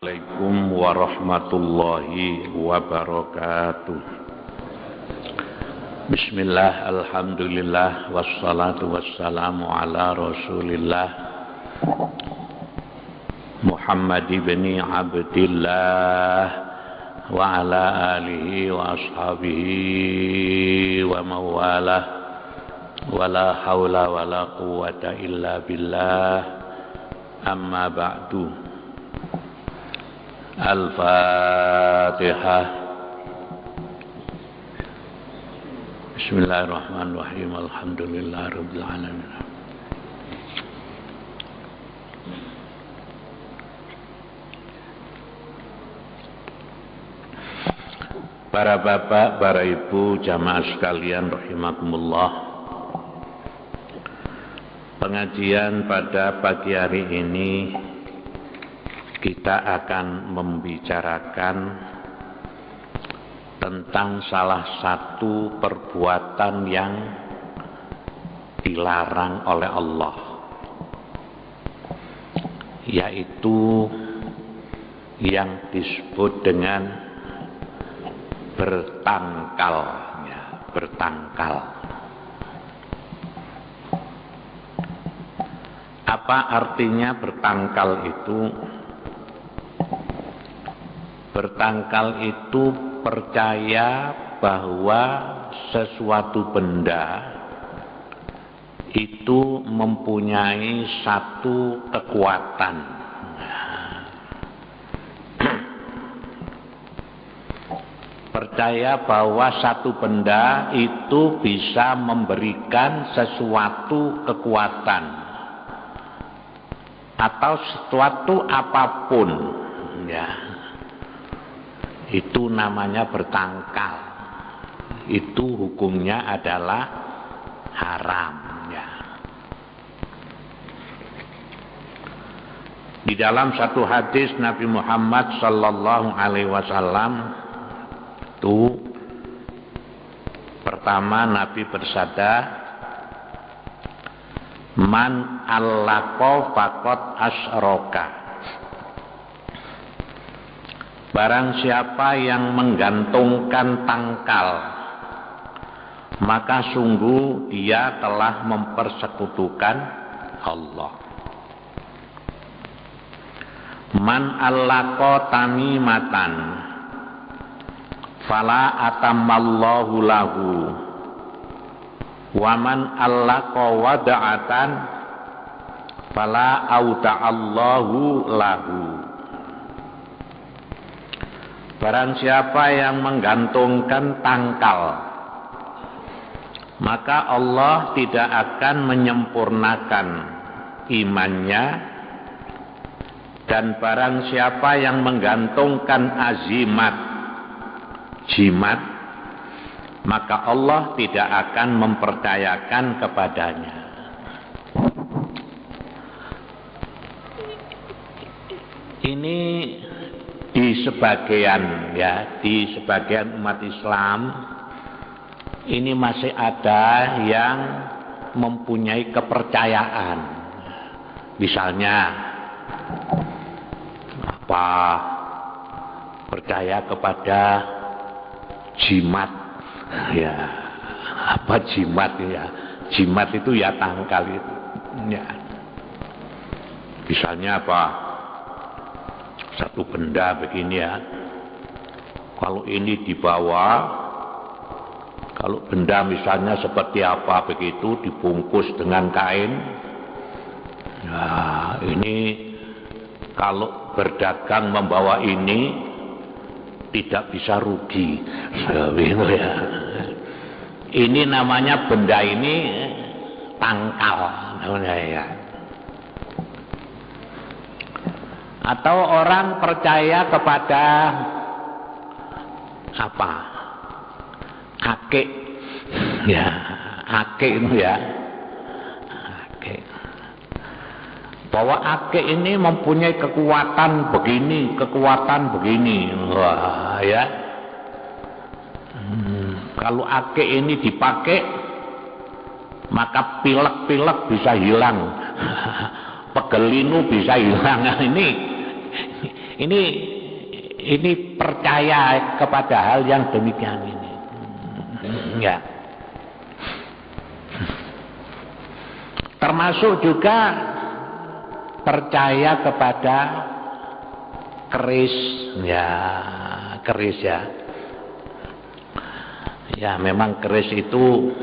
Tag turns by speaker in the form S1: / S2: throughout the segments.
S1: Assalamualaikum warahmatullahi wabarakatuh. Bismillah, alhamdulillah, wassalatu wassalamu ala rasulillah Muhammad ibn Abdillah wa ala alihi wa ashabihi wa mawalah wa la hawla wa la quwwata illa billah, amma ba'du. Al-Fatihah. Bismillahirrahmanirrahim. Alhamdulillahirabbil alamin. Para bapak, para ibu, jamaah sekalian rahimakumullah. Pengajian pada pagi hari ini kita akan membicarakan tentang salah satu perbuatan yang dilarang oleh Allah, yaitu yang disebut dengan bertangkal. Apa artinya bertangkal itu? Bertangkal itu percaya bahwa sesuatu benda itu mempunyai satu kekuatan. Percaya bahwa satu benda itu bisa memberikan sesuatu kekuatan atau sesuatu apapun, ya. Itu namanya bertangkal. Itu hukumnya adalah haram, ya. Di dalam satu hadis Nabi Muhammad sallallahu alaihi wasallam itu pertama Nabi bersabda, man allaqa faqad asyraka. Barang siapa yang menggantungkan tangkal, maka sungguh dia telah mempersekutukan Allah. Man allaqa tamimatan fala atammallahu lahu, wa man allaqa wada'atan fala auta'allahu lahu. Barang siapa yang menggantungkan tangkal, maka Allah tidak akan menyempurnakan imannya. Dan barang siapa yang menggantungkan jimat, maka Allah tidak akan mempercayakan kepadanya. Ini di sebagian umat Islam ini masih ada yang mempunyai kepercayaan. Misalnya percaya kepada jimat, ya. Apa jimat, ya? Jimat itu ya tangkal itu, ya. Misalnya satu benda begini, ya, kalau ini dibawa, kalau benda misalnya seperti apa begitu dibungkus dengan kain, nah ini kalau berdagang membawa ini tidak bisa rugi, begitu, ya. Ini namanya benda ini tangkal, namanya, ya. Atau orang percaya kepada akik, ya, akik itu, ya, akik. Bahwa akik ini mempunyai kekuatan begini, wah, ya. Kalau akik ini dipakai, maka pilek-pilek bisa hilang, pegelinu bisa hilang. ini percaya kepada hal yang demikian ini. Ya. Termasuk juga percaya kepada keris, ya, keris ya. Ya, memang keris itu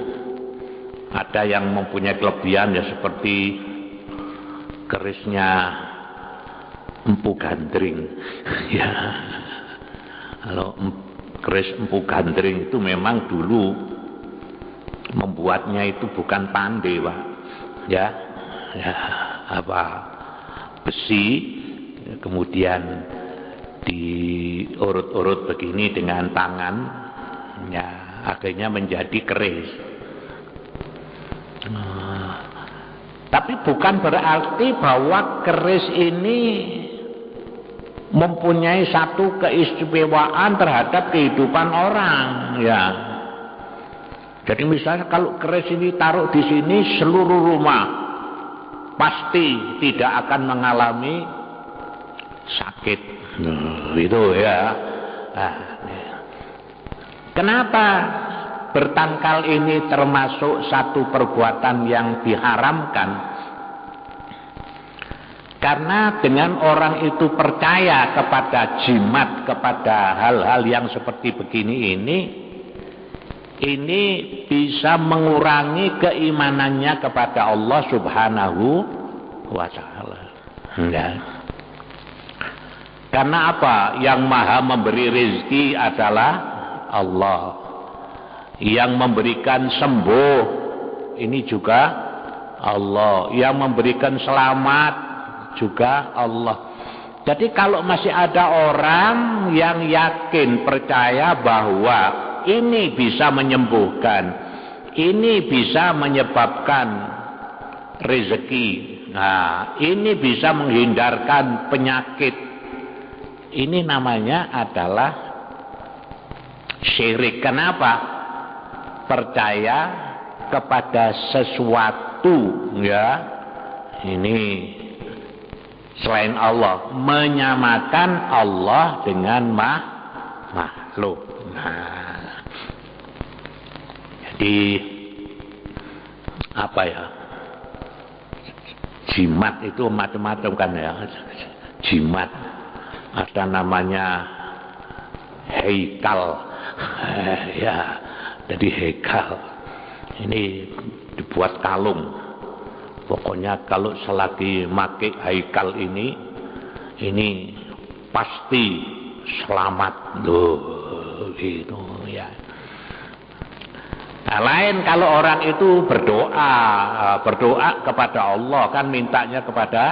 S1: ada yang mempunyai kelebihan ya, seperti kerisnya Empu Gandring. Ya. Kalau keris Empu Gandring itu memang dulu membuatnya itu bukan pandai, Pak. Ya, besi, kemudian diurut-urut begini dengan tangan, ya, akhirnya menjadi keris. Tapi bukan berarti bahwa keris ini mempunyai satu keistimewaan terhadap kehidupan orang, ya. Jadi misalnya kalau keris ini taruh di sini, seluruh rumah pasti tidak akan mengalami sakit. Itu ya. Kenapa bertangkal ini termasuk satu perbuatan yang diharamkan? Karena dengan orang itu percaya kepada jimat, kepada hal-hal yang seperti begini ini bisa mengurangi keimanannya kepada Allah Subhanahu wa Ta'ala. Karena apa? Yang maha memberi rezeki adalah Allah. Yang memberikan sembuh ini juga Allah. Yang memberikan selamat juga Allah. Jadi kalau masih ada orang yang yakin, percaya bahwa ini bisa menyembuhkan, ini bisa menyebabkan rezeki, nah, ini bisa menghindarkan penyakit, ini namanya adalah syirik. Kenapa? Percaya kepada sesuatu, ya, ini selain Allah, menyamakan Allah dengan makhluk. Nah, jadi apa ya? Jimat itu macam-macam kan ya. Jimat ada namanya heikal. Ya, jadi heikal. Ini dibuat kalung. Pokoknya kalau selagi pakai haikal ini pasti selamat loh, gitu ya. Nah, lain kalau orang itu berdoa kepada Allah, kan mintanya kepada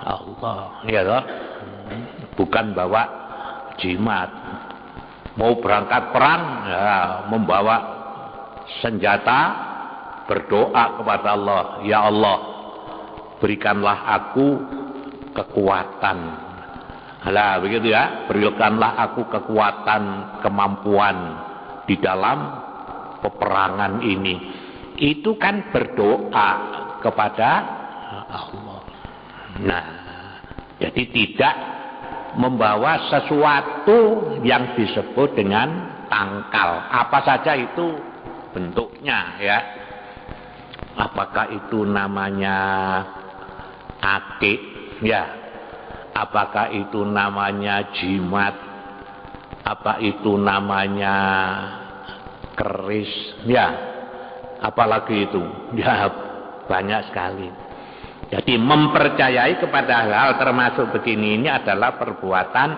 S1: Allah, ya toh? Bukan bawa jimat. Mau berangkat perang, ya, membawa senjata, berdoa kepada Allah, ya Allah, berikanlah aku kekuatan. Lah begitu ya, berikanlah aku kekuatan, kemampuan di dalam peperangan ini. Itu kan berdoa kepada Allah. Nah, jadi tidak membawa sesuatu yang disebut dengan tangkal, apa saja itu bentuknya, ya. Apakah itu namanya akik, ya? Apakah itu namanya jimat? Apa itu namanya keris, ya? Apalagi itu, ya, banyak sekali. Jadi mempercayai kepada hal termasuk begini ini adalah perbuatan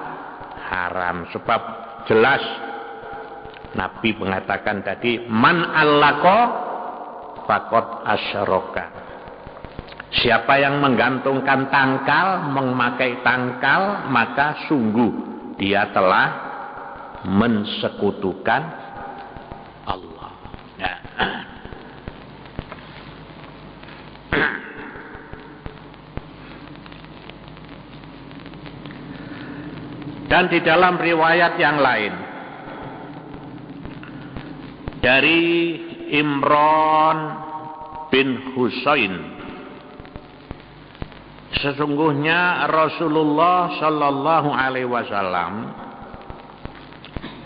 S1: haram. Sebab jelas Nabi mengatakan tadi, man allaqo faqad asyroka. Siapa yang menggantungkan tangkal, memakai tangkal, maka sungguh dia telah mensekutukan Allah. Ya. Dan di dalam riwayat yang lain dari Imran bin Husain, Sesungguhnya Rasulullah Shallallahu Alaihi Wasallam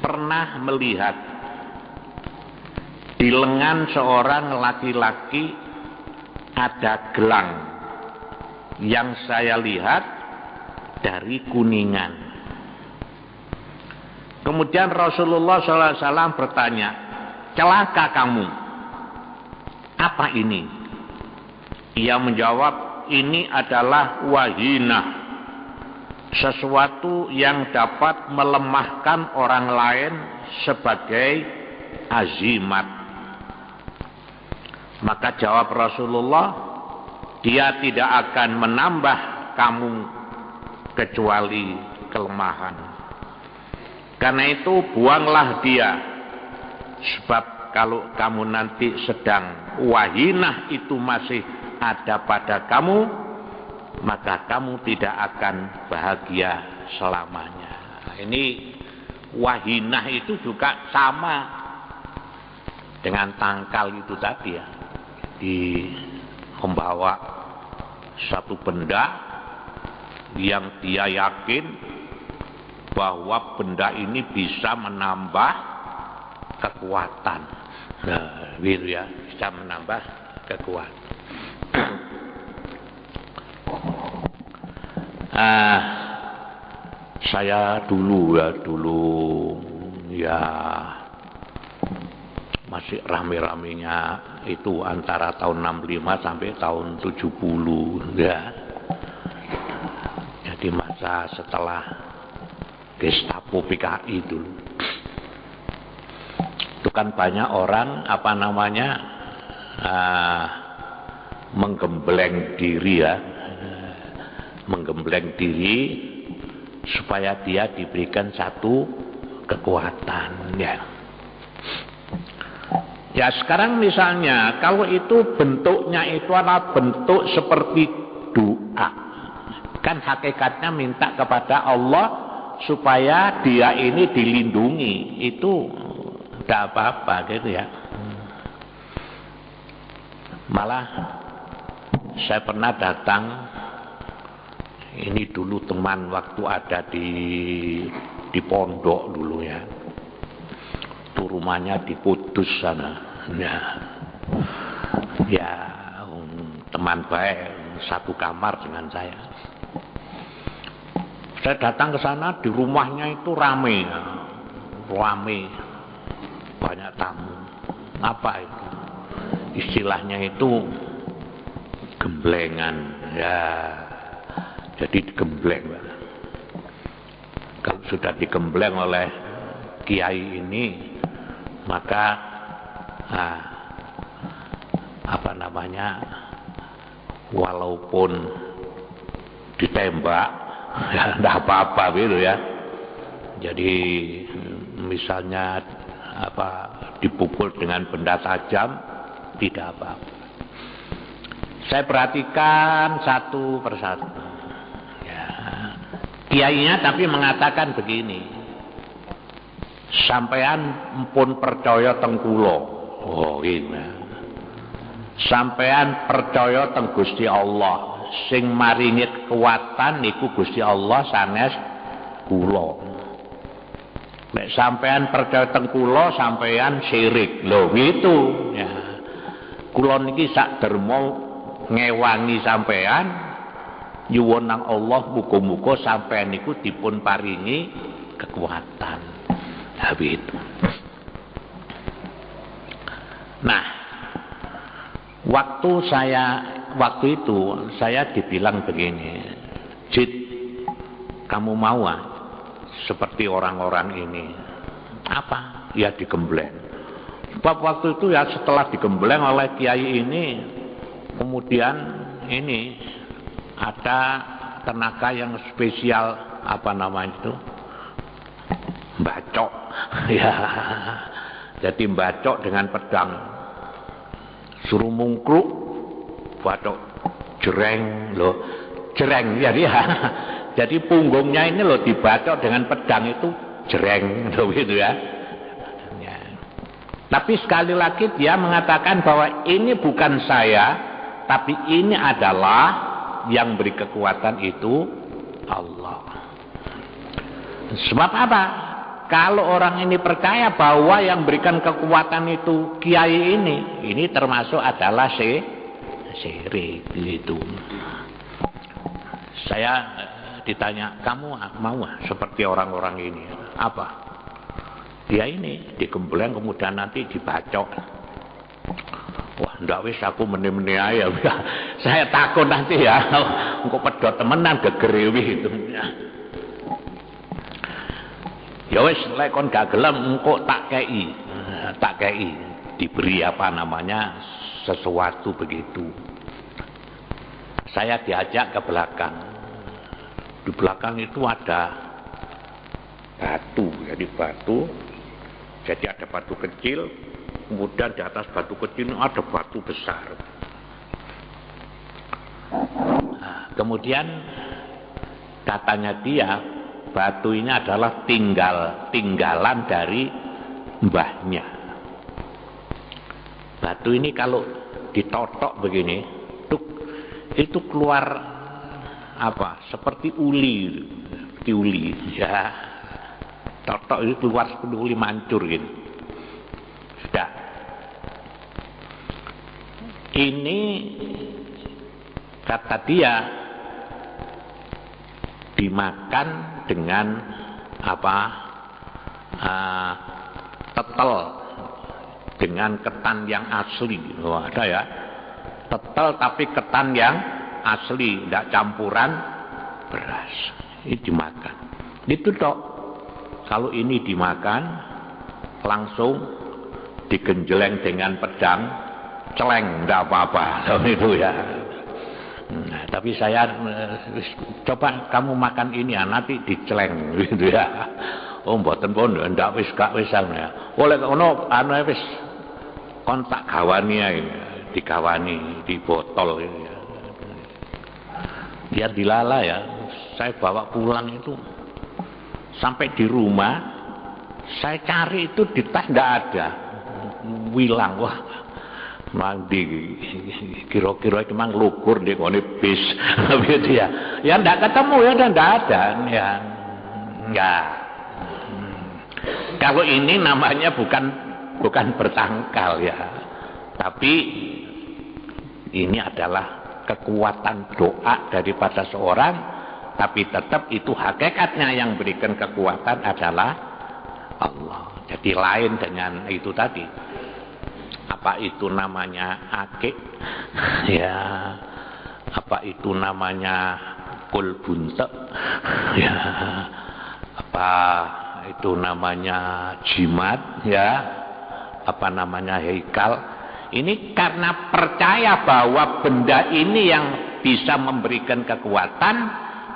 S1: pernah melihat di lengan seorang laki-laki ada gelang yang saya lihat dari kuningan. Kemudian Rasulullah SAW bertanya, celaka kamu, apa ini? Ia menjawab, ini adalah wahinah, sesuatu yang dapat melemahkan orang lain sebagai azimat. Maka jawab Rasulullah, dia tidak akan menambah kamu kecuali kelemahan. Karena itu buanglah dia, sebab kalau kamu nanti sedang wahinah itu masih ada pada kamu, maka kamu tidak akan bahagia selamanya. Nah, ini wahinah itu juga sama dengan tangkal itu tadi ya, di membawa satu benda yang dia yakin bahwa benda ini bisa menambah kekuatan. Nah, gitu ya, bisa menambah kekuatan. Saya dulu ya masih rame-ramenya itu antara tahun 65 sampai tahun 70 ya. Jadi masa setelah Gestapo PKI dulu. Itu kan banyak orang menggembleng diri ya. Menggembleng diri supaya dia diberikan satu kekuatan ya. Ya sekarang misalnya kalau itu bentuknya itu adalah bentuk seperti doa, kan hakikatnya minta kepada Allah supaya dia ini dilindungi, itu tidak apa-apa gitu ya. Malah saya pernah datang, ini dulu teman waktu ada di pondok dulu ya, itu rumahnya di Kudus sana ya, teman baik satu kamar dengan saya. Saya datang ke sana, di rumahnya itu rame, banyak tamu. Apa itu? Istilahnya itu gemblengan, ya. Jadi digembleng. Kalau sudah digembleng oleh kiai ini, maka walaupun ditembak, ya tidak apa-apa gitu ya. Jadi misalnya dipukul dengan benda tajam, tidak apa-apa. Saya perhatikan satu persatu ya. Kiainya tapi mengatakan begini, sampean pun percaya teng kula. Oh iya. Sampean percaya teng Gusti Allah, sing maringi kekuatan niku Gusti Allah sanes kula. Nek sampean percaya teng kula, sampean syirik. Lho gitu ya. Kula niki sak derma ngewangi sampean, nyuwun nang Allah muga-muga sampean niku dipun paringi kekuatan. Habis itu. Nah, waktu itu saya dibilang begini, Jid, kamu mau seperti orang-orang ini? Apa? Ya digembleng. Sebab waktu itu ya setelah digembleng oleh kiai ini, kemudian ini ada tenaga yang spesial, bacok. Ya. Jadi bacok dengan pedang. Suruh mungkruk, bacok jereng loh. Jereng ya dia. Jadi punggungnya ini loh dibacok dengan pedang itu jereng loh gitu ya. Tapi sekali lagi dia mengatakan bahwa ini bukan saya, tapi ini adalah yang beri kekuatan itu Allah. Sebab apa? Kalau orang ini percaya bahwa yang berikan kekuatan itu kiai ini termasuk adalah syirik gitu. Saya ditanya, kamu mau seperti orang-orang ini? Apa? Dia ini digembeleng kemudian nanti dibacok. Wah, ndak wis aku meni-meni ae ya. Saya takut nanti ya, engko pedhot temenan gegerewi itu. Ya wis lek kon gak gelem engko tak kei diberi apa namanya sesuatu begitu. Saya diajak ke belakang. Di belakang itu ada batu, jadi ada batu kecil, kemudian di atas batu kecil ada batu besar. Nah, kemudian katanya dia, batu ini adalah tinggalan dari mbahnya. Batu ini kalau ditotok begini, itu keluar apa? Seperti uli ya. Totok itu keluar seperti uli mancur gitu. Sudah. Ini kata dia dimakan dengan apa? Tetel dengan ketan yang asli. Oh, ada ya. Tetel tapi ketan yang asli, tidak campuran beras. Ini dimakan. Itu tok. Kalau ini dimakan langsung digenjeleng dengan pedang, celeng, tidak apa-apa. Itu ya. Nah, tapi saya coba kamu makan ini ya, nanti diceleng gitu ya. Oh, mboten pun ndak wis gak wis ya. Oleh ono anu wis kontak gawani ae, digawani di botol ini ya. Biar dilala ya. Saya bawa pulang itu sampai di rumah saya cari itu di tas ndak ada. Wilang, wah. Mandi kira-kira itu memang lugur di kone bis gitu ya. Ya ndak ketemu ya, ndak ada ya. Enggak. Kalau ini namanya bukan bertangkal ya. Tapi ini adalah kekuatan doa daripada seorang, tapi tetap itu hakikatnya yang berikan kekuatan adalah Allah. Jadi lain dengan itu tadi. Apa itu namanya akik? Ya. Apa itu namanya kul buntek? Ya. Apa itu namanya jimat? Ya. Apa namanya heikal? Ini karena percaya bahwa benda ini yang bisa memberikan kekuatan,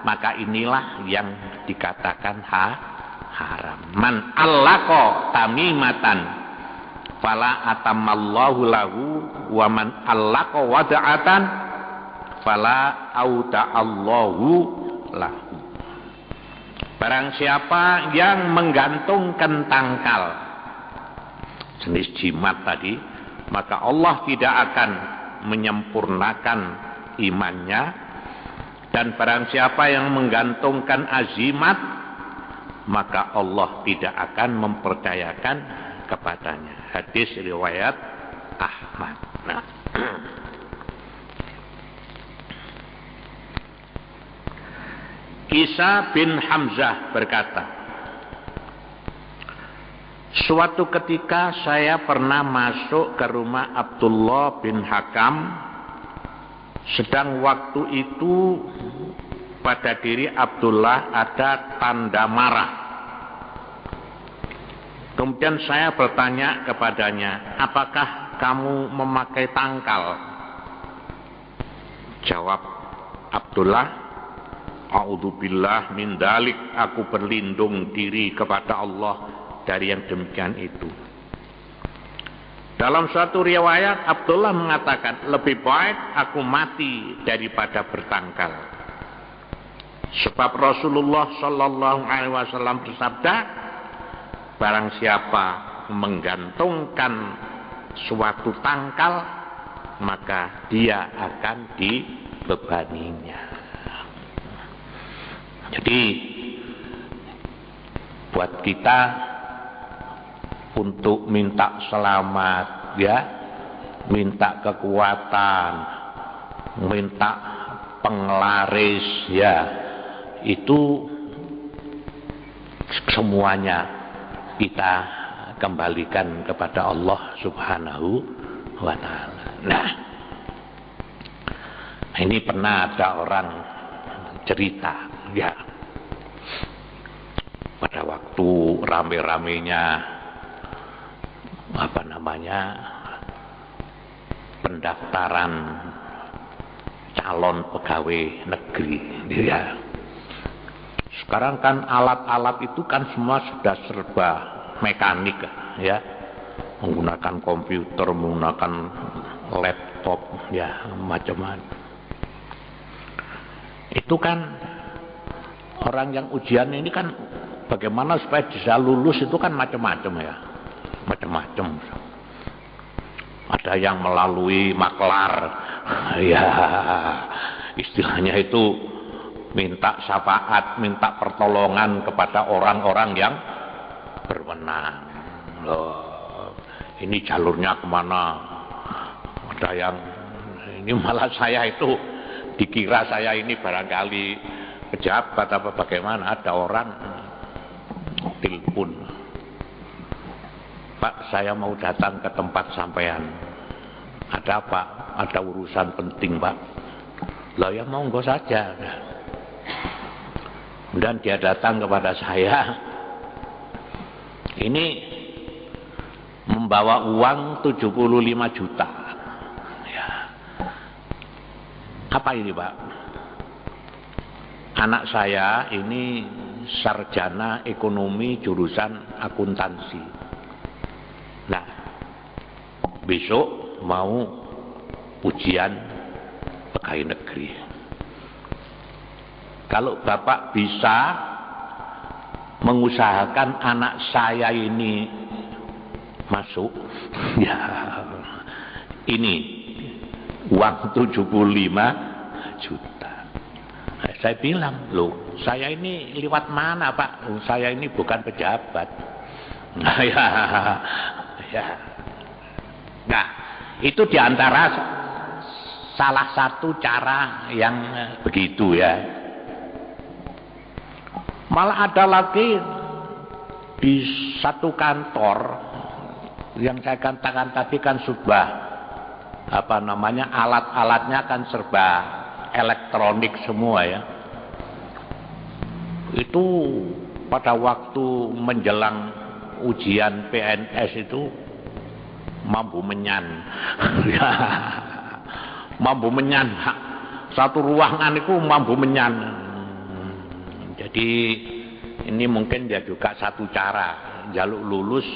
S1: maka inilah yang dikatakan haram. Man allaqo tamimatan fala atamallahu lahu wa man allaqo wada'atan fala auda'allahu lahu. Barang siapa yang menggantungkan tangkal jenis jimat tadi, maka Allah tidak akan menyempurnakan imannya. Dan barang siapa yang menggantungkan azimat, maka Allah tidak akan mempercayakan kepadanya. Hadis riwayat Ahmad. Nah. Isa bin Hamzah berkata, suatu ketika saya pernah masuk ke rumah Abdullah bin Hakam, sedang waktu itu pada diri Abdullah ada tanda marah. Kemudian saya bertanya kepadanya, apakah kamu memakai tangkal? Jawab Abdullah, a'udzubillah min dalik, aku berlindung diri kepada Allah dari yang demikian itu. Dalam suatu riwayat Abdullah mengatakan, lebih baik aku mati daripada bertangkal. Sebab Rasulullah Shallallahu Alaihi Wasallam bersabda, barang siapa menggantungkan suatu tangkal, maka dia akan dibebaninya. Jadi buat kita untuk minta selamat ya, minta kekuatan, minta penglaris ya, itu semuanya kita kembalikan kepada Allah Subhanahu wa ta'ala. Nah, ini pernah ada orang cerita ya, pada waktu rame-ramenya pendaftaran calon pegawai negeri ya. Sekarang kan alat-alat itu kan semua sudah serba mekanik ya, menggunakan komputer, menggunakan laptop ya, macam-macam. Itu kan orang yang ujian ini kan bagaimana supaya bisa lulus itu kan macam-macam ya, macam-macam. Ada yang melalui maklar ya, istilahnya itu minta syafaat, minta pertolongan kepada orang-orang yang berwenang. Loh, ini jalurnya kemana? Ada yang ini malah saya itu dikira saya ini barangkali pejabat apa bagaimana. Ada orang telepon, Pak, saya mau datang ke tempat sampean. Ada apa? Ada urusan penting, Pak. Lah ya monggo saja. Dan dia datang kepada saya, ini membawa uang 75 juta ya. Apa ini, Pak? Anak saya ini sarjana ekonomi jurusan akuntansi. Nah, besok mau ujian pegawai negeri. Kalau Bapak bisa mengusahakan anak saya ini masuk, ya ini uang 75 juta. Saya bilang, loh, saya ini lewat mana, Pak? Saya ini bukan pejabat. Ya. Nah, itu diantara salah satu cara yang begitu ya. Malah ada lagi di satu kantor yang saya katakan tadi kan serba alat-alatnya kan serba elektronik semua ya. Itu pada waktu menjelang ujian PNS itu mampu menyan. Ya, mampu menyan. Satu ruangan itu mampu menyan. Jadi ini mungkin ya juga satu cara jaluk lulus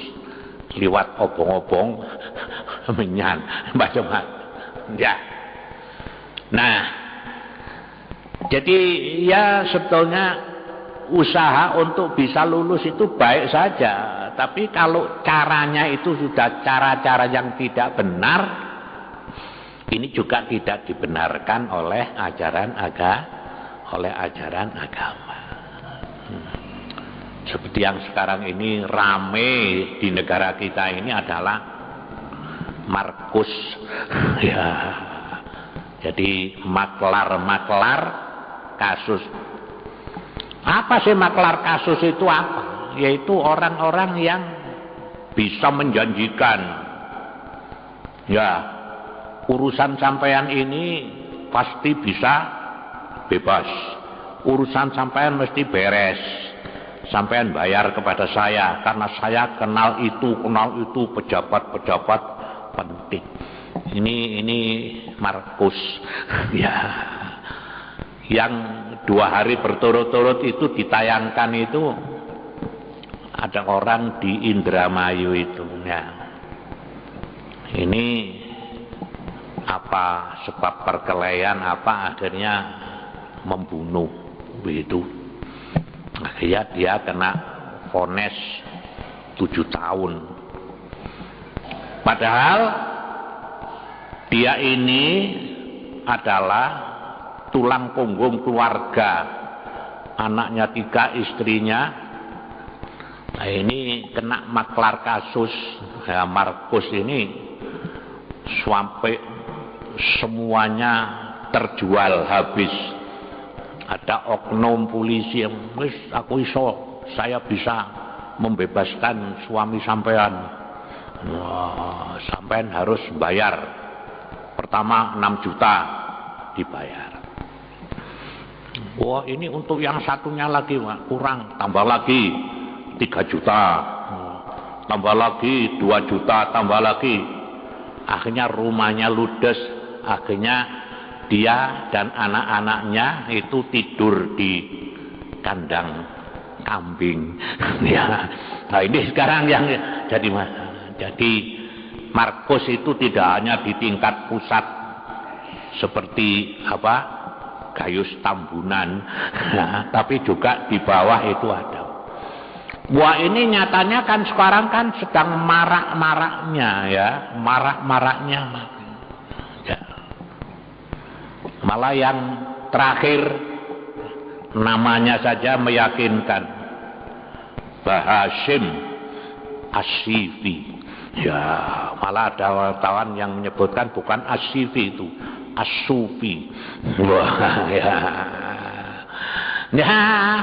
S1: lewat obong-obong menyan macam-macam. Ya. Nah, jadi ya sebetulnya usaha untuk bisa lulus itu baik saja, tapi kalau caranya itu sudah cara-cara yang tidak benar, ini juga tidak dibenarkan oleh ajaran agama. Seperti yang sekarang ini rame di negara kita ini adalah Markus ya. Jadi maklar kasus. Apa sih maklar kasus itu apa? Yaitu orang-orang yang bisa menjanjikan ya, urusan sampean ini pasti bisa bebas. Urusan sampean mesti beres. Sampean bayar kepada saya karena saya kenal itu pejabat-pejabat penting. Ini Markus ya. Yang 2 hari berturut-turut itu ditayangkan itu ada orang di Indramayu itu ya. Ini apa sebab perkelahian apa akhirnya membunuh begitu. Akhirnya dia kena vonis 7 tahun. Padahal dia ini adalah tulang punggung keluarga, anaknya 3, istrinya. Nah ini kena maklar kasus ya, Markus ini sampai semuanya terjual habis. Ada oknum polisi yang wis aku iso, saya bisa membebaskan suami sampean. Wah, sampean harus bayar. Pertama 6 juta dibayar. Wah, ini untuk yang satunya lagi, Pak, kurang, tambah lagi 3 juta. Tambah lagi 2 juta, tambah lagi. Akhirnya rumahnya ludes, akhirnya dia dan anak-anaknya itu tidur di kandang kambing. Ya, nah ini sekarang yang jadi masalah. Jadi Markus itu tidak hanya di tingkat pusat seperti Gayus Tambunan, nah, tapi juga di bawah itu ada. Wah ini nyatanya kan sekarang kan sedang marak-maraknya ya, marak-maraknya. Ya. Malah yang terakhir namanya saja meyakinkan, Bahasim As-Sifi. Ya, malah ada wartawan yang menyebutkan bukan As-Sifi itu, As-Sufi. Wah, ya. Nah,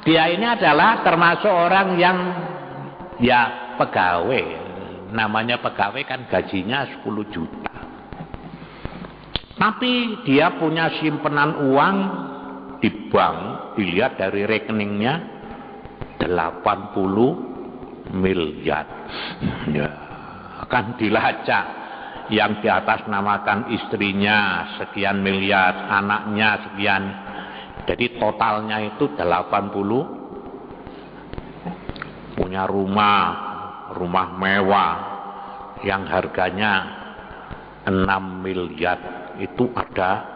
S1: dia ini adalah termasuk orang yang ya pegawai. Namanya pegawai kan gajinya 10 juta. Tapi dia punya simpenan uang di bank, dilihat dari rekeningnya 80 miliar. Ya, akan dilacak yang di atas namakan istrinya sekian miliar, anaknya sekian. Jadi totalnya itu 80. Punya rumah mewah yang harganya 6 miliar. Itu ada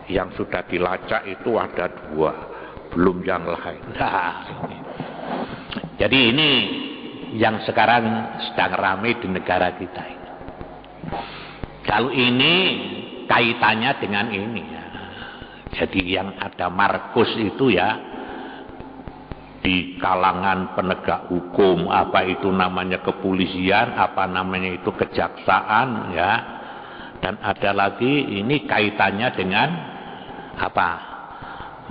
S1: yang sudah dilacak, itu ada 2, belum yang lain. Nah, jadi ini yang sekarang sedang ramai di negara kita ini. Kalau ini kaitannya dengan ini ya. Jadi yang ada Markus itu ya di kalangan penegak hukum, apa itu namanya kepolisian, apa namanya itu kejaksaan ya. Dan ada lagi ini kaitannya dengan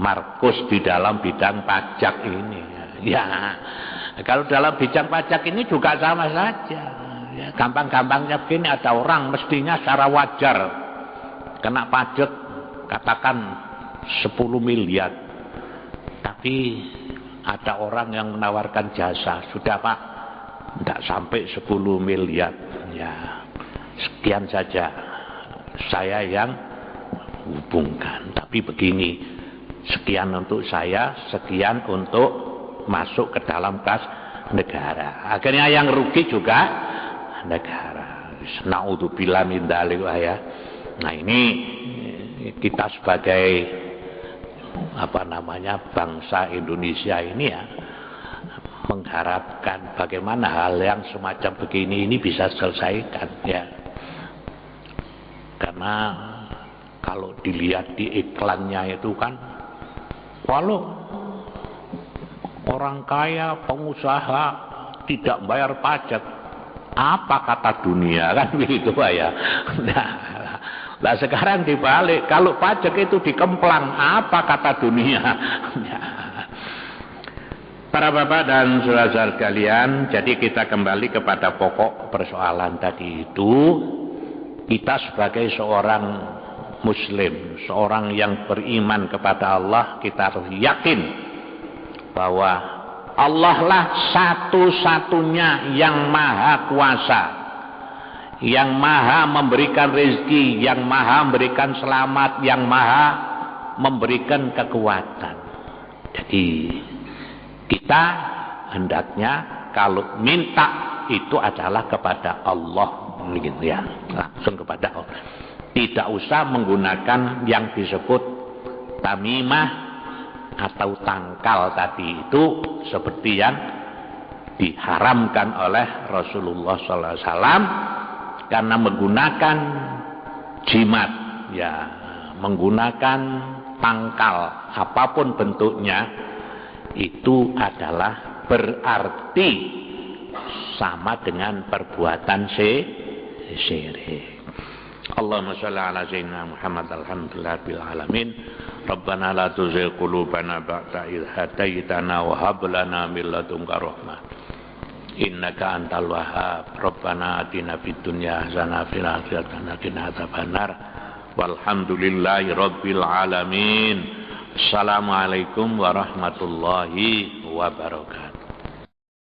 S1: Markus di dalam bidang pajak ini. Ya, kalau dalam bidang pajak ini juga sama saja. Ya, gampang-gampangnya begini, ada orang mestinya secara wajar kena pajak katakan 10 miliar. Tapi ada orang yang menawarkan jasa, sudah Pak, tidak sampai 10 miliar. Ya, sekian saja. Saya yang hubungkan, tapi begini, sekian untuk saya, sekian untuk masuk ke dalam kas negara. Akhirnya yang rugi juga negara. Naudzubillah min dzalik ya. Nah ini kita sebagai bangsa Indonesia ini ya mengharapkan bagaimana hal yang semacam begini ini bisa selesaikan ya. Karena kalau dilihat di iklannya itu kan, kalau orang kaya, pengusaha tidak bayar pajak, apa kata dunia kan begitu Pak ya. Nah sekarang dibalik, kalau pajak itu dikemplang, apa kata dunia? Para bapak dan saudara sekalian, jadi kita kembali kepada pokok persoalan tadi itu. Kita sebagai seorang muslim, seorang yang beriman kepada Allah, kita harus yakin bahwa Allah lah satu-satunya yang maha kuasa, yang maha memberikan rezeki, yang maha memberikan selamat, yang maha memberikan kekuatan. Jadi kita hendaknya kalau minta itu adalah kepada Allah. Gitu ya, langsung kepada Allah. Tidak usah menggunakan yang disebut tamimah atau tangkal tadi itu seperti yang diharamkan oleh Rasulullah SAW karena menggunakan jimat ya, menggunakan tangkal apapun bentuknya itu adalah berarti sama dengan perbuatan syirik. Allahumma shalli ala sayyidina Muhammad alhamdulillah bil alamin. Rabbana la tuzigh qulubana ba'da idh hadaitana wa hab lana min ladunka rahmah innaka antal wahhab. Rabbana atina fid dunya hasanah fil akhirati hasanah wa qina adzabannar. Walhamdulillahi rabbil alamin. Assalamualaikum warahmatullahi wabarakatuh.